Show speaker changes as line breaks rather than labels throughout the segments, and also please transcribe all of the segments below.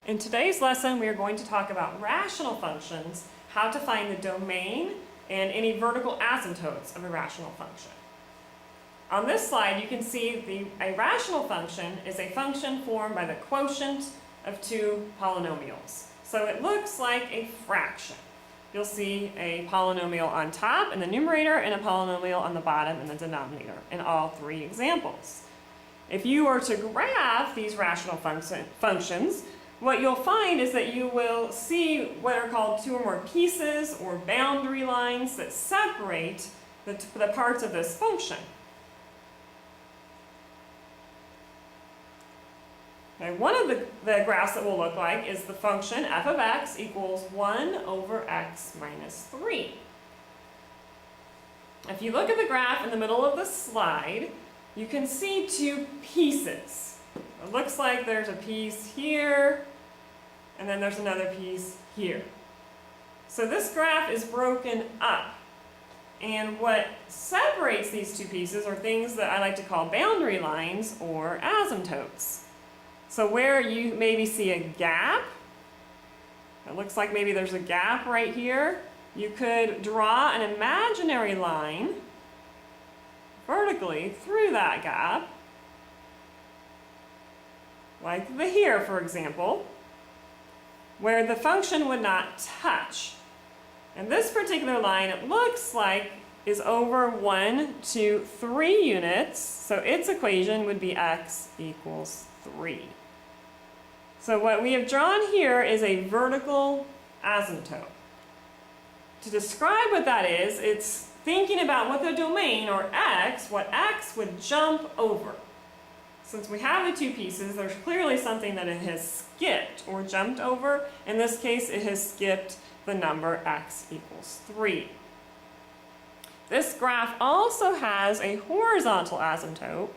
In today's lesson, we are going to talk about rational functions, how to find the domain, and any vertical asymptotes of a rational function. On this slide, you can see a rational function is a function formed by the quotient of two polynomials. So it looks like a fraction. You'll see a polynomial on top in the numerator and a polynomial on the bottom in the denominator in all three examples. If you were to graph these rational functions, what you'll find is that you will see what are called two or more pieces or boundary lines that separate the parts of this function. Okay, one of the graphs that will look like is the function f of x equals 1 over x minus 3. If you look at the graph in the middle of the slide, you can see two pieces. It looks like there's a piece here, and then there's another piece here. So this graph is broken up. And what separates these two pieces are things that I like to call boundary lines or asymptotes. So where you maybe see a gap, it looks like maybe there's a gap right here, you could draw an imaginary line vertically through that gap, like here, for example, where the function would not touch. And this particular line, it looks like, is over 1 to 3 units, so its equation would be x equals 3. So what we have drawn here is a vertical asymptote. To describe what that is, it's thinking about what the domain, or x, what x would jump over. Since we have the two pieces, there's clearly something that it has skipped or jumped over. In this case, it has skipped the number x equals 3. This graph also has a horizontal asymptote.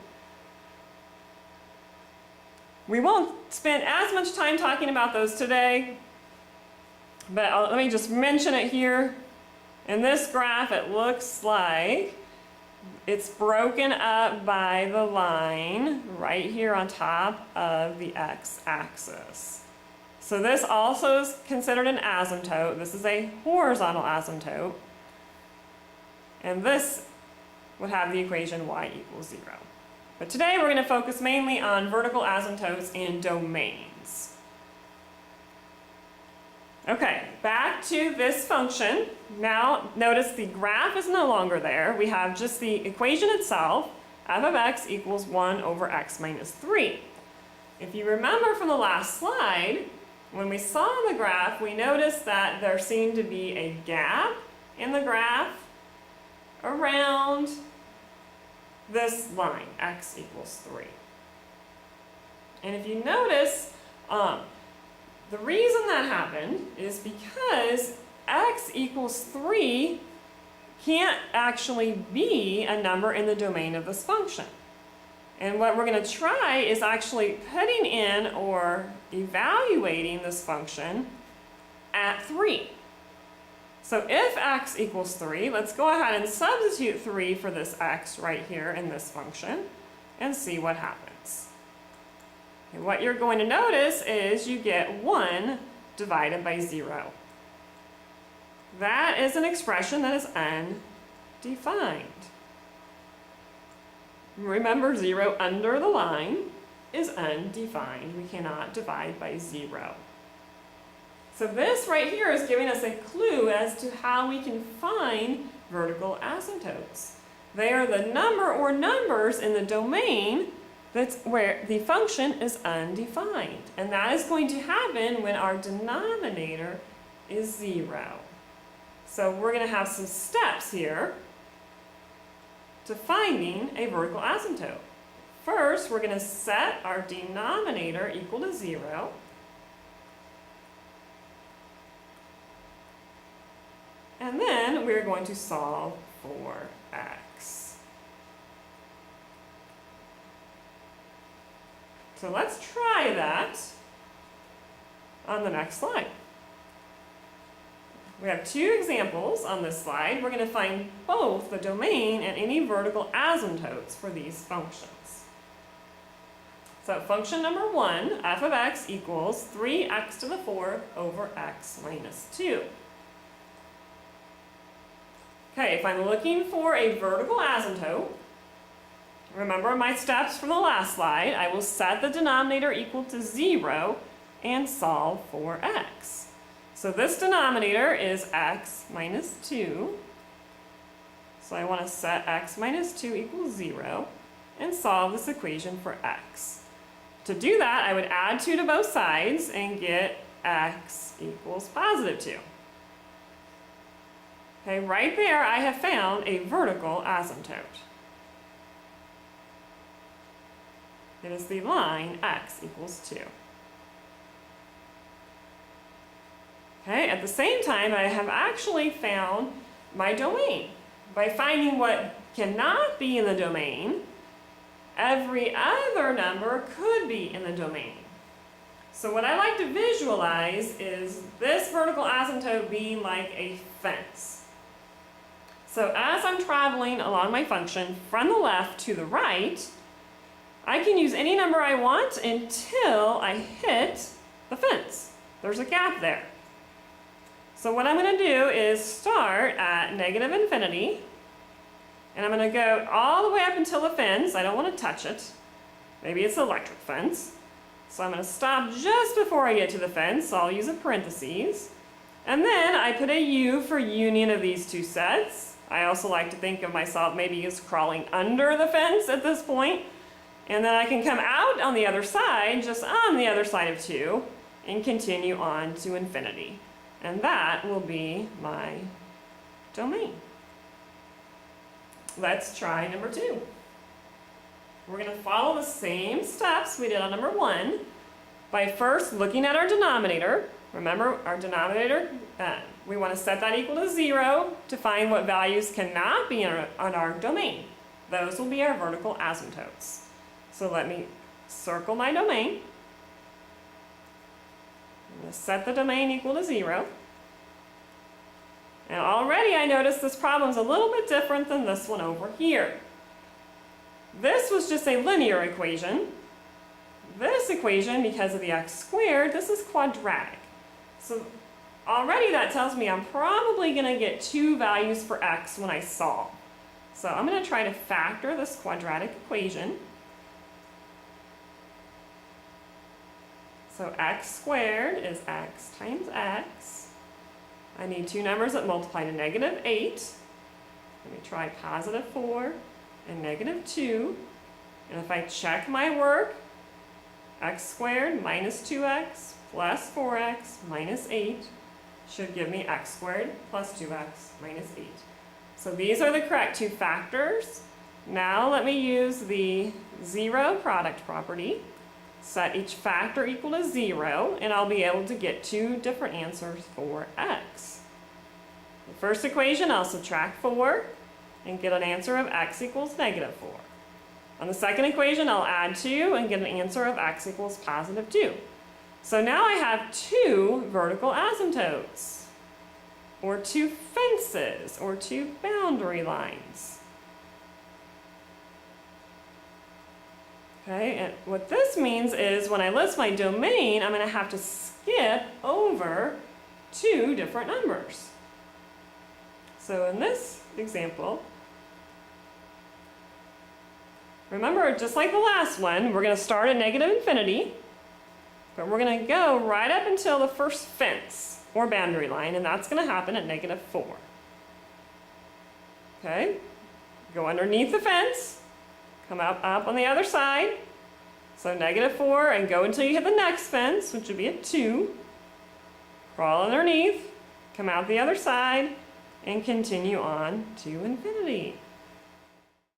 We won't spend as much time talking about those today, but let me just mention it here. In this graph, it looks like it's broken up by the line right here on top of the x-axis. So this also is considered an asymptote. This is a horizontal asymptote. And this would have the equation y equals 0. But today we're going to focus mainly on vertical asymptotes and domains. Okay, back to this function. Now notice the graph is no longer there. We have just the equation itself, f of x equals 1 over x minus 3. If you remember from the last slide, when we saw the graph, we noticed that there seemed to be a gap in the graph around this line, x equals 3. And if you notice, the reason that happened is because x equals 3 can't actually be a number in the domain of this function. And what we're going to try is actually putting in or evaluating this function at 3. So if x equals 3, let's go ahead and substitute 3 for this x right here in this function and see what happens. And what you're going to notice is you get 1 divided by 0. That is an expression that is undefined. Remember, 0 under the line is undefined. We cannot divide by 0. So this right here is giving us a clue as to how we can find vertical asymptotes. They are the number or numbers in the domain that's where the function is undefined. And that is going to happen when our denominator is 0. So we're going to have some steps here to finding a vertical asymptote. First, we're going to set our denominator equal to 0. And then we're going to solve for x. So let's try that on the next slide. We have two examples on this slide. We're going to find both the domain and any vertical asymptotes for these functions. So function number 1, f of x equals 3x to the 4th over x minus 2. Okay, if I'm looking for a vertical asymptote, remember my steps from the last slide, I will set the denominator equal to 0 and solve for x. So this denominator is x minus 2. So I want to set x minus 2 equals 0 and solve this equation for x. To do that, I would add 2 to both sides and get x equals positive 2. Okay, right there I have found a vertical asymptote. It is the line x equals 2. Okay, at the same time, I have actually found my domain. By finding what cannot be in the domain, every other number could be in the domain. So what I like to visualize is this vertical asymptote being like a fence. So as I'm traveling along my function from the left to the right, I can use any number I want until I hit the fence. There's a gap there. So what I'm going to do is start at negative infinity, and I'm going to go all the way up until the fence. I don't want to touch it. Maybe it's an electric fence. So I'm going to stop just before I get to the fence. So I'll use a parentheses. And then I put a U for union of these two sets. I also like to think of myself maybe as crawling under the fence at this point. And then I can come out on the other side, just on the other side of 2, and continue on to infinity. And that will be my domain. Let's try number 2. We're going to follow the same steps we did on number 1 by first looking at our denominator. Remember, our denominator, we want to set that equal to 0 to find what values cannot be on our domain. Those will be our vertical asymptotes. So let me circle my domain. I'm going to set the domain equal to 0. And already I noticed this problem is a little bit different than this one over here. This was just a linear equation. This equation, because of the x squared, this is quadratic. So already that tells me I'm probably going to get 2 values for x when I solve. So I'm going to try to factor this quadratic equation. So x squared is x times x. I need 2 numbers that multiply to negative 8. Let me try positive 4 and negative 2. And if I check my work, x squared minus 2x plus 4x minus 8 should give me x squared plus 2x minus 8. So these are the correct 2 factors. Now let me use the 0 product property. Set each factor equal to 0, and I'll be able to get 2 different answers for x. The first equation, I'll subtract 4 and get an answer of x equals negative 4. On the second equation, I'll add 2 and get an answer of x equals positive 2. So now I have 2 vertical asymptotes, or 2 fences, or 2 boundary lines. Okay, and what this means is when I list my domain, I'm going to have to skip over 2 different numbers. So in this example, remember, just like the last one, we're going to start at negative infinity, but we're going to go right up until the first fence or boundary line, and that's going to happen at negative 4. Okay, go underneath the fence, come up on the other side, so negative 4, and go until you hit the next fence, which would be at 2. Crawl underneath, come out the other side, and continue on to infinity.